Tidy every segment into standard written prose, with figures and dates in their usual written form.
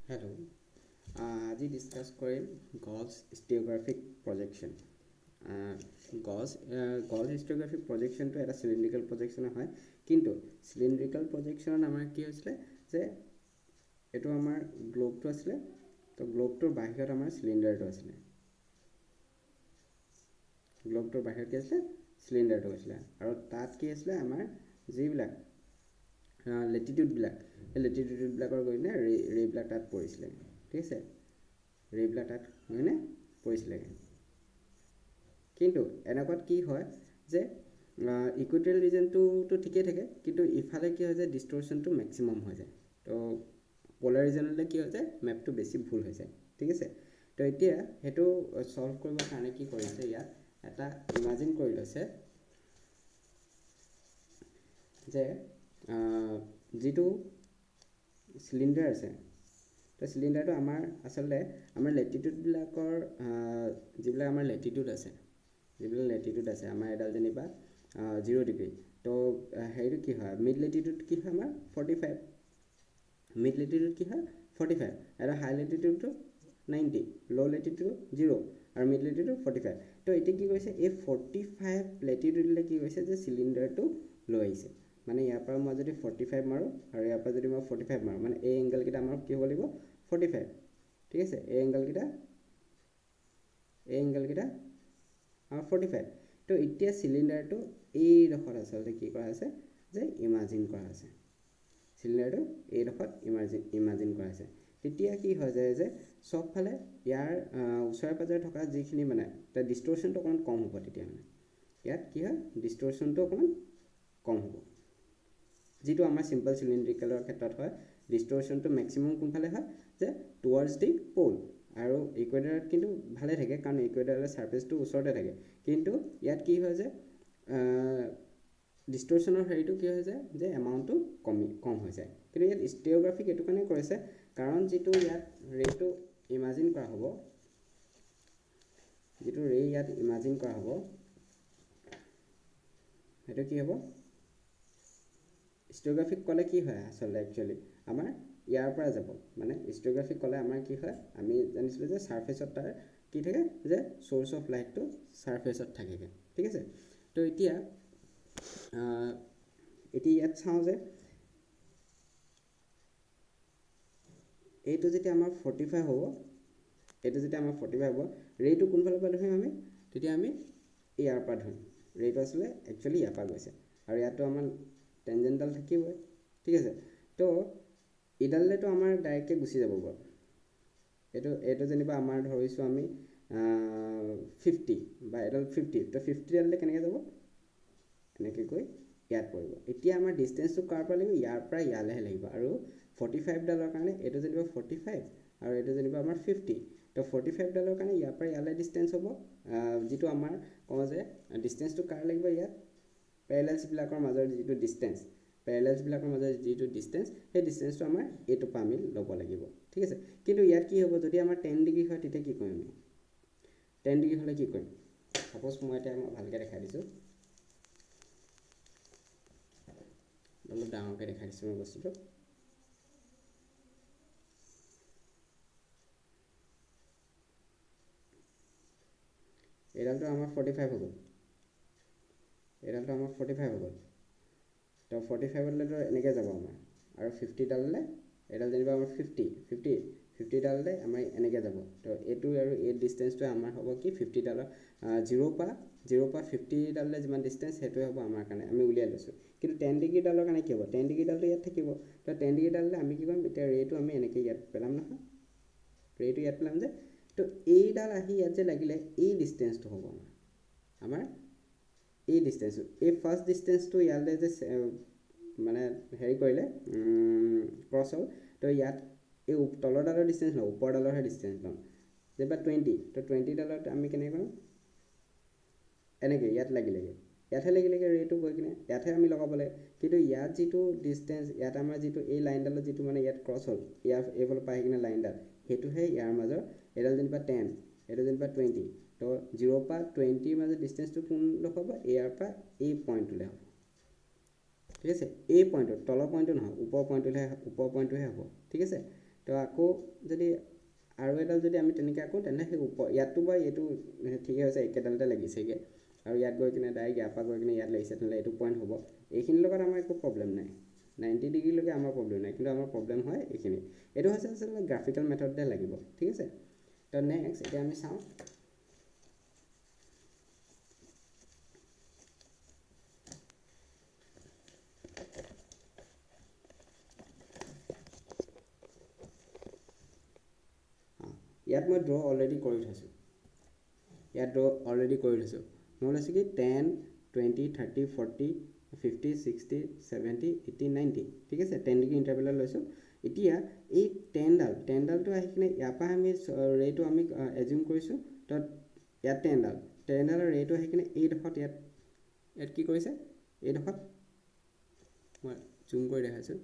Hello' আজি discuss কৰিম গজ ষ্টিঅ'গ্ৰাফিক projection. গজ ষ্টিঅ'গ্ৰাফিক প্ৰজেকশ্যনটো এটা চিলিণ্ড্ৰিকেল প্ৰজেকশ্যন হয়, কিন্তু চিলিণ্ড্ৰিকেল প্ৰজেকশ্যনত আমাৰ কি হৈছিলে যে এইটো আমাৰ গ্ল'বটো আছিলে, তো গ্ল'বটোৰ বাহিৰত আমাৰ চিলিণ্ডাৰটো আছিলে। গ্ল'বটোৰ বাহিৰত কি আছিলে? চিলিণ্ডাৰটো আছিলে। আৰু তাত কি আছিলে? আমাৰ যিবিলাক লেটিটিউডবিলাক, সেই লেটিটিউডবিলাকৰ গৈ কিনে ৰে'বিলাক তাত পৰিছিলে। ঠিক আছে, ৰে'বিলাক তাত গৈ কিনে পৰিছিলেগৈ। কিন্তু এনেকুৱাত কি হয় যে ইকুৱেটৰিয়েল ৰিজনটোতো ঠিকেই থাকে, কিন্তু ইফালে কি হয় যে ডিষ্টৰশ্যনটো মেক্সিমাম হৈ যায়। তো প'লাৰ ৰিজনলৈ কি হৈ যায়? মেপটো বেছি ভুল হৈ যায়। ঠিক আছে, তো এতিয়া সেইটো ছল্ভ কৰিবৰ কাৰণে কি কৰিছে, ইয়াত এটা ইমাজিন কৰি লৈছে যে যিটো চিলিণ্ডাৰ আছে, তো চিলিণ্ডাৰটো আমাৰ আচলতে আমাৰ লেটিটিউডবিলাকৰ যিবিলাক আমাৰ লেটিটিউড আছে, আমাৰ এডাল যেনিবা 0 ডিগ্ৰী, তো হেৰিটো কি হয়? মিড লেটিটিউড কি হয়? আমাৰ 45। মিড লেটিটিউড কি হয়? 45। আৰু হাই লেটিটিউডটো 90, ল' লেটিটিউড 0, আৰু মিড লেটিটিউড 45। তো এতিয়া কি কৰিছে? এই 45 লেটিটিউডলৈ কি কৰিছে যে চিলিণ্ডাৰটো লৈ আহিছে। মানে ইয়াৰ পৰা মই যদি 45 মাৰোঁ আৰু ইয়াৰ পৰা যদি মই 45 মাৰোঁ, মানে এই এংগেলকেইটা আমাৰ কি হ'ব লাগিব? 45। ঠিক আছে, এই এংগেলকেইটা আমাৰ 45। তো এতিয়া চিলিণ্ডাৰটো এইডোখৰত আচলতে কি কৰা আছে যে ইমাজিন কৰা আছে। চিলিণ্ডাৰটো এইডোখৰত ইমাজিন কৰা আছে। তেতিয়া কি হৈ যায় যে চবফালে ইয়াৰ ওচৰে পাঁজৰে থকা যিখিনি মানে তাৰ ডিষ্টৰশ্যনটো অকণমান কম হ'ব। তেতিয়া মানে ইয়াত কি হয়? ডিষ্টৰশ্যনটো অকণমান কম হ'ব। যিটো আমাৰ চিম্পল চিলিণ্ড্ৰিকেলৰ ক্ষেত্ৰত হয়, ডিষ্টৰশ্যনটো মেক্সিমাম কোনফালে হয়? যে টুৱাৰ্ডছ দি প'ল। আৰু ইকুৱেডৰত কিন্তু ভালে থাকে, কাৰণ ইকুৱেডৰৰ ছাৰ্ফেচটো ওচৰতে থাকে। কিন্তু ইয়াত কি হয় যে ডিষ্টৰশ্যনৰ হেৰিটো কি হৈ যায় যে এমাউণ্টটো কম হৈ যায়। কিন্তু ইয়াত ষ্টিঅ'গ্ৰাফিক এইটো কাৰণে কৰিছে, কাৰণ যিটো ইয়াত ৰে'টো ইমাজিন কৰা হ'ব, সেইটো কি হ'ব? ষ্টিঅ'গ্ৰাফিক ক'লে কি হয় আচলতে একচুৱেলি আমাৰ ইয়াৰ পৰা যাব, মানে ষ্টিঅ'গ্ৰাফিক ক'লে আমাৰ কি হয়? আমি জানিছিলোঁ যে ছাৰ্ফেচত তাৰ কি থাকে যে চ'ৰ্চ অফ লাইটটো ছাৰ্ফেচত থাকেগৈ। ঠিক আছে, তো এতিয়া ইয়াত চাওঁ যে এইটো যেতিয়া আমাৰ 45 হ'ব, ৰে'টো কোনফালৰ পৰা ধৰিম আমি? তেতিয়া আমি ইয়াৰ পৰা ধৰিম। ৰে'টো আছিলে একচুৱেলি ইয়াৰ পৰা গৈছে, আৰু ইয়াতো আমাৰ টেনজেণ্টডাল থাকিবই। ঠিক আছে, তো ইডাললেতো আমাৰ ডাইৰেক্টকৈ গুচি যাব বাৰু। এইটো যেনিবা আমাৰ ধৰিছোঁ আমি 50, বা এডাল 50, তো 50ডাললৈ কেনেকৈ যাব? এনেকৈ গৈ ইয়াত পৰিব। এতিয়া আমাৰ ডিষ্টেঞ্চটো কাৰ পৰা লাগিব? ইয়াৰ পৰা ইয়ালৈহে লাগিব। আৰু 45ডালৰ কাৰণে এইটো যেনিবা 45 আৰু এইটো যেনিবা আমাৰ 50, তো 45ডালৰ কাৰণে ইয়াৰ পৰা ইয়ালৈ ডিষ্টেঞ্চ হ'ব, যিটো আমাৰ কওঁ যে ডিষ্টেঞ্চটো কাৰ লাগিব? ইয়াত পেৰেলেলছবিলাকৰ মাজৰ যিটো ডিষ্টেঞ্চ, সেই ডিষ্টেঞ্চটো আমাৰ এইটোৰ পৰা আমি ল'ব লাগিব। ঠিক আছে, কিন্তু ইয়াত কি হ'ব? যদি আমাৰ 10 ডিগ্ৰী হয়, তেতিয়া কি কৰিম আমি? 10 ডিগ্ৰী হ'লে কি কৰিম? ছাপ'জ মই এতিয়া ভালকৈ দেখাই দিছোঁ, অলপ ডাঙৰকৈ দেখাই দিছোঁ মই বস্তুটো। এইডালটো আমাৰ 45 হৈ গ'ল, তো 45ডাললৈতো এনেকৈ যাব আমাৰ, আৰু 50ডাললৈ এইডাল যেনিবা আমাৰ 50ডাললৈ আমাৰ এনেকৈ যাব। তো এইটো আৰু এই ডিষ্টেঞ্চটোৱে আমাৰ হ'ব কি? 50ডালৰ 0 পৰা 50ডাললৈ যিমান ডিষ্টেঞ্চ, সেইটোৱে হ'ব আমাৰ কাৰণে, আমি উলিয়াই লৈছোঁ। কিন্তু 10 ডিগ্ৰীডালৰ কাৰণে কি হ'ব? 10 ডিগ্ৰীডালটো ইয়াত থাকিব। তো 10 ডিগ্ৰীডাললৈ আমি কি কৰিম? এতিয়া ৰে'টো আমি এনেকৈ ইয়াত পেলাম নহয়, যে তো এইডাল আহি ইয়াত যে লাগিলে, এই ডিষ্টেঞ্চটো হ'ব আমাৰ এই ডিষ্টেঞ্চটো, এই ফাৰ্ষ্ট ডিষ্টেঞ্চটো ইয়ালৈ যে মানে হেৰি কৰিলে ক্ৰছ হ'ল, তো ইয়াত এই তলৰডালৰ ডিষ্টেঞ্চ নহয়, ওপৰডালৰহে ডিষ্টেঞ্চ ল'ম। যেনিবা 20, তো 20ডালত আমি কেনেকৈ কৰিম? এনেকৈ ইয়াত লাগিলেগৈ, ৰে'টো গৈ কিনে ইয়াতহে আমি লগাব লাগে। কিন্তু ইয়াত যিটো ডিষ্টেঞ্চ, ইয়াত আমাৰ যিটো এই লাইনডালত যিটো মানে ইয়াত ক্ৰছ হ'ল, এইফালৰ পৰা আহি কিনে লাইনডাল, সেইটোহে ইয়াৰ মাজৰ। এইডাল যেনিবা 10, এইটো যেনিবা 20, তো 0 পৰা 20ৰ মাজত ডিষ্টেঞ্চটো কোনডোখৰ হ'ব? ইয়াৰ পৰা এই পইণ্টটোলৈ হ'ব। ঠিক আছে, এই পইণ্টটো, তলৰ পইণ্টটো নহয়, ওপৰ পইণ্টটোহে হ'ব। ঠিক আছে, তো তো আকৌ যদি আৰু এডাল যদি আমি তেনেকৈ আকৌ তেনে সেই ইয়াতটো বা এইটো ঠিকে হৈছে একেডালতে লাগিছেগৈ আৰু ইয়াত গৈ কিনে ডাইৰেক্ট ইয়াৰ পৰা গৈ কিনে ইয়াত লাগিছে তেনেহ'লে এইটো পইণ্ট হ'ব এইখিনিৰ লগত আমাৰ একো প্ৰব্লেম নাই 90 ডিগ্ৰীলৈকে আমাৰ প্ৰব্লেম নাই কিন্তু আমাৰ প্ৰব্লেম হয় এইখিনি এইটো হৈছে আচলতে গ্ৰাফিকেল মেথডতে লাগিব ঠিক আছে তো নেক্সট এতিয়া আমি চাওঁ ইয়াত মই ড্ৰ অলৰেডি কৰি থৈছোঁ ইয়াত ড্ৰ অলৰেডি কৰি থৈছোঁ মই লৈছোঁ কি 10 20 30 40 50 60 70 80 90 ঠিক আছে 10 ডিগ্ৰী ইণ্টাৰভেলত লৈছোঁ এতিয়া এই 10ডালটো আহি কিনে ইয়াৰ পৰা আমি ৰেটো আমি এজিউম কৰিছোঁ তো ইয়াত 10ডালৰ ৰেটো আহি কিনে এইডোখৰত ইয়াত কি কৰিছে এইডোখৰত মই জুম কৰি দেখাইছোঁ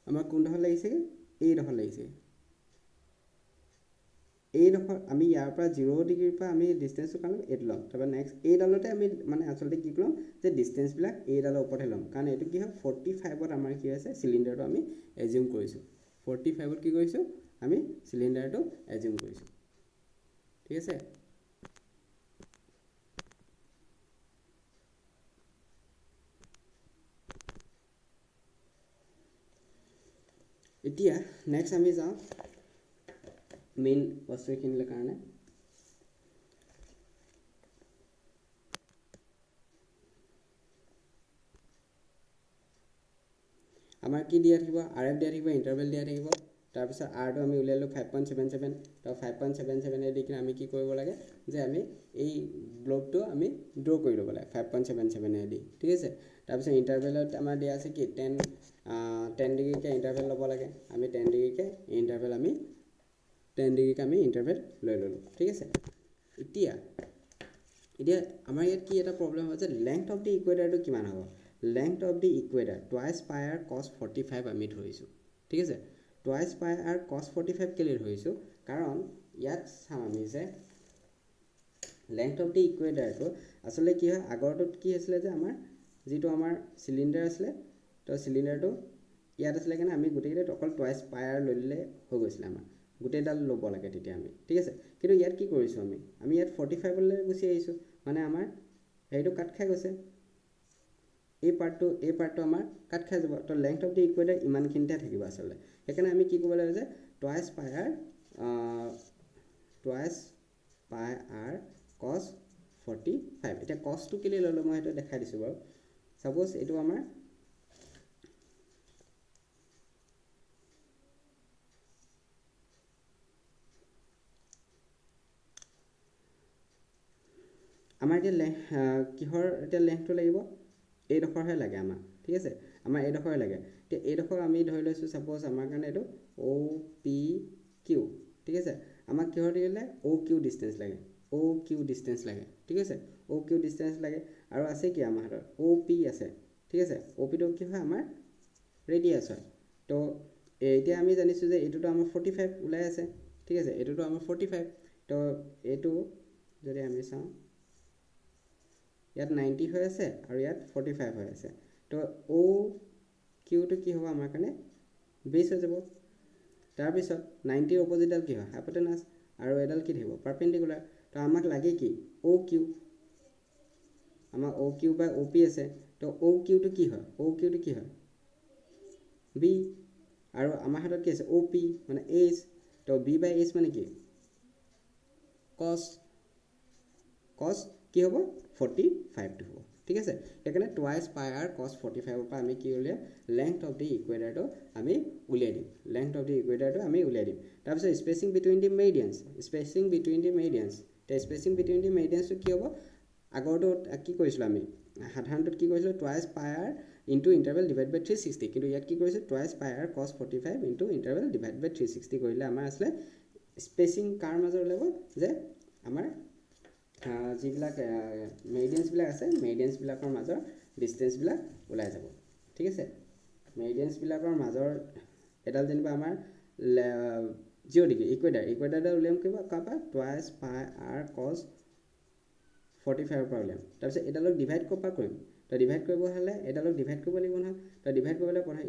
আমাৰ কোনডোখৰ লাগিছে এইডোখৰ লাগিছে এইডোখৰ আমি ইয়াৰ পৰা 0 ডিগ্ৰীৰ পৰা আমি ডিষ্টেঞ্চটো কাৰণ এইটো ল'ম তাৰপৰা নেক্সট এইডালতে আমি মানে আচলতে কি কৰিম যে ডিষ্টেঞ্চবিলাক এইডালৰ ওপৰতে ল'ম কাৰণ এইটো কি হয় 45ত আমাৰ কি হৈছে চিলিণ্ডাৰটো আমি এজিউম কৰিছোঁ 45ত কি কৰিছোঁ আমি চিলিণ্ডাৰটো এজিউম কৰিছোঁ ঠিক আছে এতিয়া নেক্সট আমি যাওঁ মেইন বস্তুখিনিৰ কাৰণে আমাৰ কি দিয়া থাকিব RF দিয়া থাকিব ইণ্টাৰভেল দিয়া থাকিব তাৰপিছত Rটো আমি উলিয়ালোঁ 5.77 তো 5.77 দি কিনে আমি কি কৰিব লাগে যে আমি এই ব্লকটো আমি ড্ৰ কৰি ল'ব লাগে 5.77 দি ঠিক আছে তাৰপিছত ইণ্টাৰভেলত আমাৰ দিয়া আছে কি 10 ডিগ্ৰীকৈ ইণ্টাৰভেল ল'ব লাগে আমি 10 ডিগ্ৰীকৈ ইণ্টাৰভেল আমি 10 ডিগ্ৰীকৈ আমি ইণ্টাৰভেল লৈ ল'লোঁ ঠিক আছে এতিয়া আমাৰ ইয়াত কি এটা প্ৰব্লেম হয় যে লেংথ অফ দি ইকুৱেটাৰটো কিমান হ'ব লেংথ অফ দি ইকুৱেটাৰ টুৱাইচ পাই আৰ কছ 45 আমি ধৰিছোঁ ঠিক আছে টুৱাইচ পাই আৰ কছ 45 কেলৈ ধৰিছোঁ কাৰণ ইয়াত চাম আমি যে লেংথ অফ দি ইকুৱেটাৰটো আচলতে কি হয় আগৰটোত কি হৈছিলে যে আমাৰ যিটো আমাৰ চিলিণ্ডাৰ আছিলে তো চিলিণ্ডাৰটো ইয়াত আছিলে কাৰণে আমি গোটেইকেইটা অকল টুৱাইচ পাই আৰ লৈ ল'লে হৈ গৈছিলে আমাৰ গোটেইডাল ল'ব লাগে তেতিয়া আমি ঠিক আছে কিন্তু ইয়াত কি কৰিছোঁ আমি ইয়াত 45লৈ গুচি আহিছোঁ মানে আমাৰ হেৰিটো কাট খাই গৈছে এই পাৰ্টটো আমাৰ কাট খাই যাব তো লেংথ অফ দি ইকুৱেটাৰ ইমানখিনিতে থাকিব আচলতে সেইকাৰণে আমি কি কৰিব লাগে যে টুৱাইচ পাই আৰ কছ 45 এতিয়া কছটো কেলৈ ল'লোঁ মই সেইটো দেখাই দিছোঁ বাৰু সাপোজ এইটো আমাৰ এতিয়া কিহৰ এতিয়া লেংথটো লাগিব এইডোখৰহে লাগে আমাক ঠিক আছে আমাৰ এইডোখৰ লাগে এতিয়া এইডোখৰ আমি ধৰি লৈছোঁ সাপোজ আমাৰ কাৰণে এইটো OPQ ঠিক আছে আমাক কিহৰ দিলে OQ ডিষ্টেঞ্চ লাগে ঠিক আছে OQ ডিষ্টেঞ্চ লাগে আৰু আছে কি আমাৰ হাতত OP আছে ঠিক আছে OPটো কি হয় আমাৰ ৰেডিয়াছ হয় তো এতিয়া আমি জানিছোঁ যে এইটোতো আমাৰ 45 ওলাই আছে ঠিক আছে এইটোতো আমাৰ 45 তো এইটো যদি আমি চাওঁ ইয়াত 90 হৈ আছে আৰু ইয়াত 45 হৈ আছে তো OQটো কি হ'ব আমাৰ কাৰণে বেছ হৈ যাব তাৰপিছত 90ৰ অপজিটডাল কি হয় হাইপোটেনাছ আৰু এডাল কি থাকিব পাৰপেণ্ডিকুলাৰ তো আমাক লাগে কি OQ আমাৰ OQ বা OP আছে তো OQটো কি হয় B আৰু আমাৰ হাতত কি আছে OP মানে H তো B by H মানে কি cos কি হ'ব 45টো হ'ব ঠিক আছে সেইকাৰণে টুৱাইচ পাই আৰ কছ 45ৰ পৰা আমি কি উলিয়াম লেংথ অফ দি ইকুৱেটাৰটো আমি উলিয়াই দিম তাৰপিছত স্পেচিং বিটুইন দি মেৰিডিয়ানছ কি হ'ব আগৰটো কি কৰিছিলোঁ আমি সাধাৰণতে কি কৰিছিলোঁ টুৱাইচ পাই আৰ ইনটু ইণ্টাৰভেল ডিভাইড বাই 360 কিন্তু ইয়াত কি কৰিছোঁ টুৱাইচ পাই আৰ কছ 45 ইনটু ইণ্টাৰভেল ডিভাইড বাই 360 কৰিলে আমাৰ আছিলে স্পেচিং কাৰ মাজৰ ওলাব যে আমাৰ যিবিলাক মেৰিডিয়ানছবিলাক আছে মেৰিডিয়ানছবিলাকৰ মাজৰ ডিষ্টেঞ্চবিলাক ওলাই যাব ঠিক আছে মেৰিডিয়ানছবিলাকৰ মাজৰ এডাল যেনিবা আমাৰ 0 ডিগ্ৰী ইকুৱেটাৰডাল উলিয়াম কৰিব কাৰপৰা টুৱাইচ পাই আৰ কছ 45 পৰা উলিয়াম তাৰপিছত এডালক ডিভাইড ক'ৰ পৰা কৰিম তো ডিভাইড কৰিব হ'লে এডালক ডিভাইড কৰিব লাগিব নহয় তো ডিভাইড কৰিবলৈ প্ৰথমে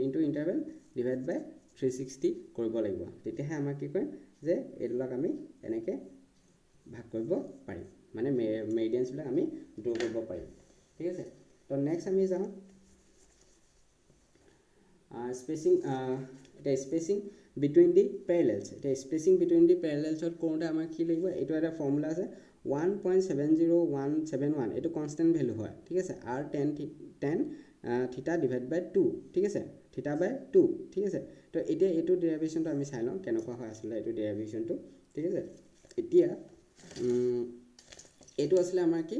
ইনটু ইণ্টাৰভেল ডিভাইড বাই 360 কৰিব লাগিব তেতিয়াহে আমাৰ কি কৰিম যে এডালক আমি এনেকৈ ভাগ কৰিব পাৰিম মানে মেৰিডিয়ানছবিলাক আমি ড্ৰ কৰিব পাৰিম ঠিক আছে তো নেক্সট আমি যাওঁ স্পেচিং এটা স্পেচিং বিটুইন দি পেৰেলেলছ এটা স্পেচিং বিটুইন দি পেৰেলেলছত কৰোঁতে আমাৰ কি লাগিব এইটো এটা ফৰ্মুলা আছে 1.70171 এইটো কনষ্টেণ্ট ভেলু হয় ঠিক আছে r tan থিটা ডিভাইড বাই 2 ঠিক আছে থিটা বাই 2 ঠিক আছে তো এতিয়া এইটো ডেৰিভেশ্যনটো আমি চাই লওঁ কেনেকুৱা হয় আছিলে এইটো ডেৰিভেশ্যনটো ঠিক আছে এতিয়া এইটো আছিলে আমাৰ কি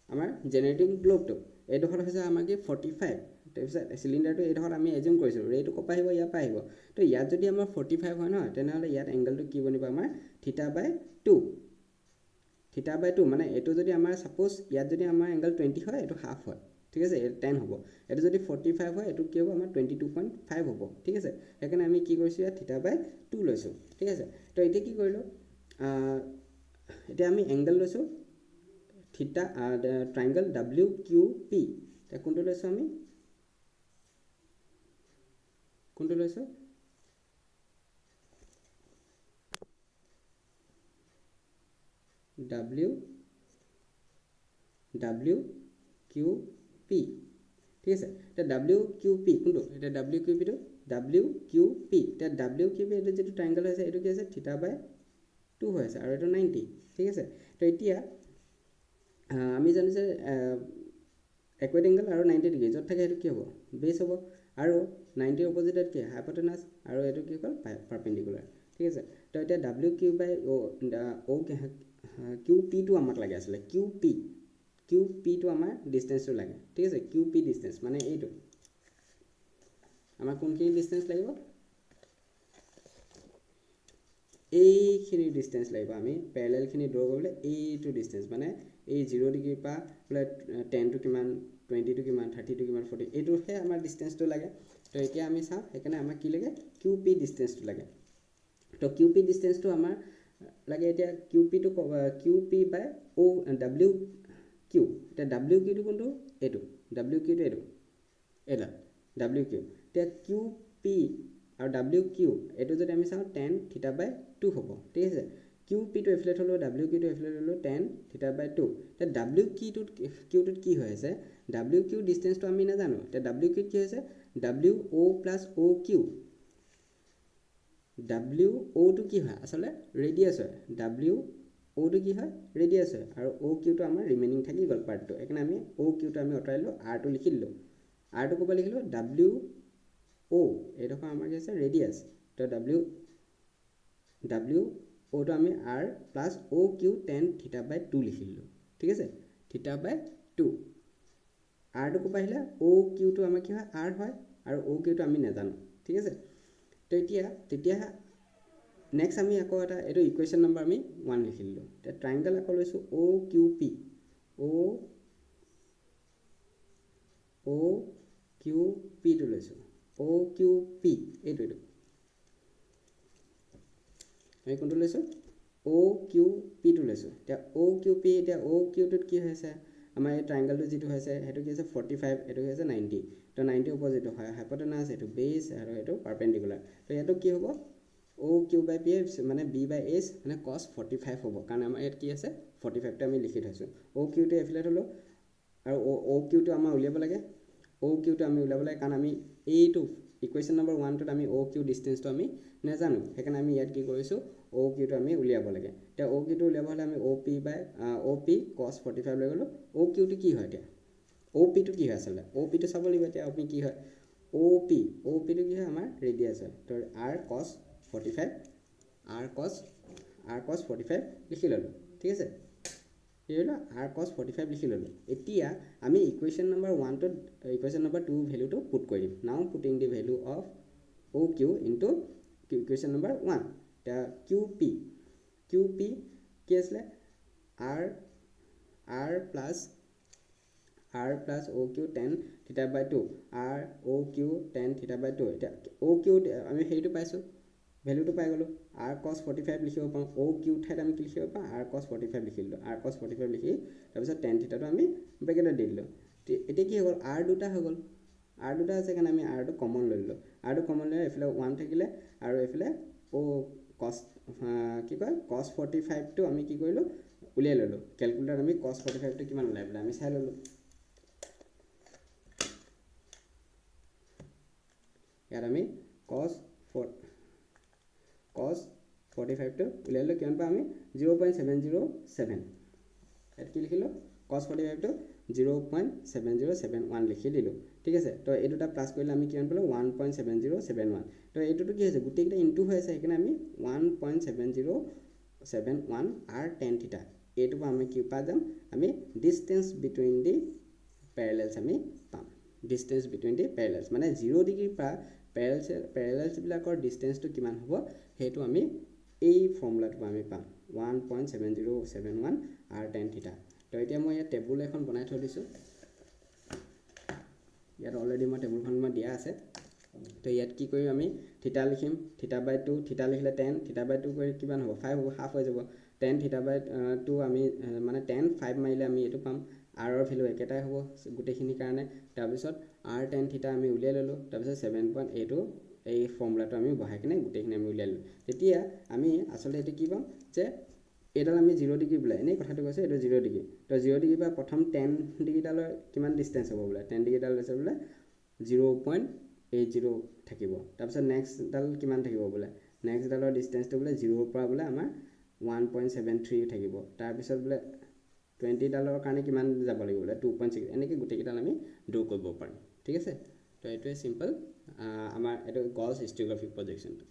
আমাৰ জেনেৰেটিং গ্লোবটো এইডোখৰ হৈছে আমাৰ কি 45 তাৰপিছত চিলিণ্ডাৰটো এইডোখৰত আমি এজিউম কৰিছিলোঁ ৰেটো ক'ৰ পৰা আহিব ইয়াৰ পৰা আহিব তো ইয়াত যদি আমাৰ 45 হয় নহয় তেনেহ'লে ইয়াত এংগলটো কি বনিব আমাৰ থিটা বাই 2 মানে এইটো যদি আমাৰ ছাপ'জ ইয়াত যদি আমাৰ এংগল 20 হয় এইটো হাফ হয় ঠিক আছে এইটো 10 হ'ব এইটো যদি 45 হয় এইটো কি হ'ব আমাৰ 22.5 হ'ব ঠিক আছে সেইকাৰণে আমি কি কৰিছোঁ ইয়াত থিটা বাই 2 লৈছোঁ ঠিক আছে তো এতিয়া কি কৰিলোঁ এতিয়া আমি এংগল লৈছোঁ থিটা ট্ৰাইংগল WQP এতিয়া কোনটো লৈছোঁ আমি কোনটো লৈছোঁ WQP ঠিক আছে এতিয়া WQP কোনটো এতিয়া WQPটো WQP এতিয়া WQP এইটো যিটো ট্ৰাইংগল হৈছে এইটো কি আছে থিটা বাই 2 হৈ আছে আৰু এইটো 90 ঠিক আছে তো এতিয়া আমি জানো যে একুৱেট এংগল আৰু 90 ডিগ্ৰী য'ত থাকে সেইটো কি হ'ব বেছ হ'ব আৰু 90 অপজিটত কি হাইপটেনাছ আৰু এইটো কি হ'ল পাৰপেণ্ডিকুলাৰ ঠিক আছে তো এতিয়া WQ বাই QPটো আমাক লাগে আছিলে QPটো আমাৰ ডিষ্টেঞ্চটো লাগে ঠিক আছে QP ডিষ্টেঞ্চ মানে এইটো আমাৰ কোনখিনি ডিষ্টেঞ্চ লাগিব এইখিনি ডিষ্টেঞ্চ লাগিব আমি পেৰেলেলখিনি ড্ৰ কৰিবলৈ এইটো ডিষ্টেঞ্চ মানে এই 0 ডিগ্ৰীৰ পৰা বোলে 10 টো কিমান 20 টো কিমান 30 টো কিমান 40 এইটোহে আমাৰ ডিষ্টেঞ্চটো লাগে তো এতিয়া আমি চাওঁ সেইকাৰণে আমাক কি লাগে QP ডিষ্টেঞ্চটো লাগে তো QP ডিষ্টেঞ্চটো আমাৰ লাগে এতিয়া QPটো QP বাই WQ এতিয়া WQটো কোনটো এইটো WQটো এইটো এডাল WQ এতিয়া QP আৰু WQ এইটো যদি আমি চাওঁ 10 থিটা বাই 2 হ'ব ঠিক আছে QPটো এফিলেট হ'লো WQটো এফিলেট হ'লো 10 থিটা বাই 2 এতিয়া WQটোত কি হৈ আছে WQ ডিষ্টেঞ্চটো আমি নাজানো এতিয়া WQত কি হৈছে WO প্লাছ OQ WOটো কি হয় আচলতে ৰেডিয়াছ হয় WOটো কি হয় ৰেডিয়াছ হয় আৰু OQটো আমাৰ ৰিমেইনিং থাকি গ'ল পাৰ্টটো সেইকাৰণে আমি OQটো আমি আঁতৰাইলোঁ Rটো লিখি দিলোঁ Rটো ক'ব লিখিলোঁ WO এইডোখৰ আমাৰ কি আছে ৰেডিয়াছ তো WOটো আমি R প্লাছ OQ 10 থিটা বাই 2 লিখি দিলোঁ ঠিক আছে থিটা বাই 2 Rটো ক'ব আহিলে OQটো আমাৰ কি হয় R হয় আৰু OQটো আমি নাজানো ঠিক আছে তো তেতিয়া নেক্সট আমি আকৌ এটা এইটো ইকুৱেশ্যন নম্বৰ আমি 1 লিখি দিলোঁ এতিয়া ট্ৰাইংগল আকৌ লৈছোঁ OQPটো লৈছোঁ OQP এইটো আমি কোনটো লৈছোঁ OQPটো লৈছোঁ এতিয়া OQP এতিয়া OQটোত কি হৈছে আমাৰ এই ট্ৰাইংগলটো যিটো হৈছে সেইটো কি হৈছে 45 এইটো হৈছে 90 তো 90 অপজিটটো হয় হাইপটেনাছ এইটো বেছ আৰু এইটো পাৰপেণ্ডিকুলাৰ তো ইয়াতো কি হ'ব OQ বাই P মানে B বাই H মানে cos 45 হ'ব কাৰণ আমাৰ ইয়াত কি আছে 45টো আমি লিখি থৈছোঁ OQটো এফিলেট হ'লো আৰু OQটো আমাৰ উলিয়াব লাগে কাৰণ আমি এইটো ইকুৱেশ্যন নম্বৰ 1টোত আমি OQ ডিষ্টেঞ্চটো আমি নাজানো সেইকাৰণে আমি ইয়াত কি কৰিছোঁ OQটো আমি উলিয়াব লাগে এতিয়া OQটো উলিয়াব হ'লে আমি OP cos 45 লৈ গ'লোঁ OQটো কি হয় এতিয়া OPটো কি হয় আচলতে OPটো চাব লাগিব এতিয়া OP কি হয় OPটো কি হয় আমাৰ ৰেডিয়াছ হয় তো R cos 45 লিখি ল'লোঁ ঠিক আছে কি হ'ল R cos 45 লিখি ল'লোঁ এতিয়া আমি ইকুৱেশ্যন নম্বৰ 1টোত ইকুৱেশ্যন নম্বৰ 2 ভেলুটো পুট কৰি দিম now putting the value of OQ into equation number 1 এতিয়া QP কি আছিলে R প্লাছ OQ 10 থিটা বাই 2 R OQ 10 থিটা বাই 2 এতিয়া OQ আমি হেৰিটো পাইছোঁ ভেলুটো পাই গ'লোঁ r cos 45 লিখিব পাৰোঁ o q ঠাইত আমি কি লিখিব পাৰোঁ r cos 45 লিখি দিলোঁ r cos 45 লিখি তাৰপিছত tan থিটাটো আমি ব্ৰেকেটত দি দিলোঁ এতিয়া কি হৈ গ'ল r দুটা হৈ গ'ল r দুটা আছে কাৰণে আমি r টো কমন লৈ ল'লোঁ r টো কমন লৈ এফালে 1 থাকিলে আৰু এফালে o cos কি কয় cos 45 টো আমি কি কৰিলোঁ উলিয়াই ল'লোঁ ক্যালকুলেটৰত আমি cos 45 টো কিমান ওলাই পেলাই আমি চাই ল'লোঁ ইয়াত আমি cos 45 টো উলিয়াই ল'লোঁ কিমান পাম আমি 0.707 ইয়াত কি লিখিলোঁ cos 45 টো 0.7071 লিখি দিলোঁ ঠিক আছে তো এই দুটা প্লাস কৰিলে আমি কিমান পালোঁ 1.7071 তো এইটোটো কি হৈছে গোটেইকেইটা ইনটু হৈ আছে সেইকাৰণে আমি 1.7071 r tan থিটা এইটো আমি কি পা যাম আমি ডিসটেন্স বিটুইন দি প্যারালেলস আমি পাম ডিসটেন্স বিটুইন দি প্যারালেলস মানে 0 ডিগ্ৰী পৰা প্যাৰালেলস বিলাকৰ ডিসটেন্সটো কিমান হ'ব হেতু আমি এই ফৰ্মুলাটো আমি পাম 1.7071 r tan থিটা তো এতিয়া মই ইয়াত টেবুল এখন বনাই থৈ দিছোঁ ইয়াত অলৰেডি মই টেবুলখন মই দিয়া আছে তো ইয়াত কি কৰিম আমি থিটা লিখিম θ/2 থিটা লিখিলে tan θ/2 কৰি কিমান হ'ব 5 হ'ব হাফ হৈ যাব tan θ/2 আমি মানে tan 5 মাৰিলে আমি এটো পাম r ৰ ভ্যালু একেটাই হ'ব গুটেখিনি কাৰণে তাৰ পিছত r tan θ আমি উলিয়াই ললো তাৰ পিছত 7.8 এই ফৰ্মুলাটো আমি বহাই কিনে গুটেখিনি আমি উলিয়াই ললো তেতিয়া আমি আসলে এটো কি পাম যে এডাল আমি 0 ডিগ্ৰী বলে এনে কথাটো কৈছে এটো 0 ডিগ্ৰী তো 0 ডিগ্ৰী পৰা প্ৰথম 10 ডিগ্ৰী ডালৰ কিমান ডিসটেন্স হ'ব বলে 10 ডিগ্ৰী ডাল আছে বলে 0.80 থাকিব তাৰ পিছত নেক্সট ডাল কিমান থাকিব বলে নেক্সট ডালৰ ডিসটেন্সটো বলে 0 পৰা বলে আমাৰ 1.73 থাকিব তাৰ পিছত বলে 20 ডালৰ কাৰণে কিমান যাব লাগিব বলে 2.6 এনেকৈ গুটেকিডাল আমি ড্ৰ কৰিব পাৰিম ঠিক আছে তো এটোৱে সিম্পল আমাৰ এটো গস হিষ্ট্ৰিগ্ৰাফিক প্ৰজেকশনটো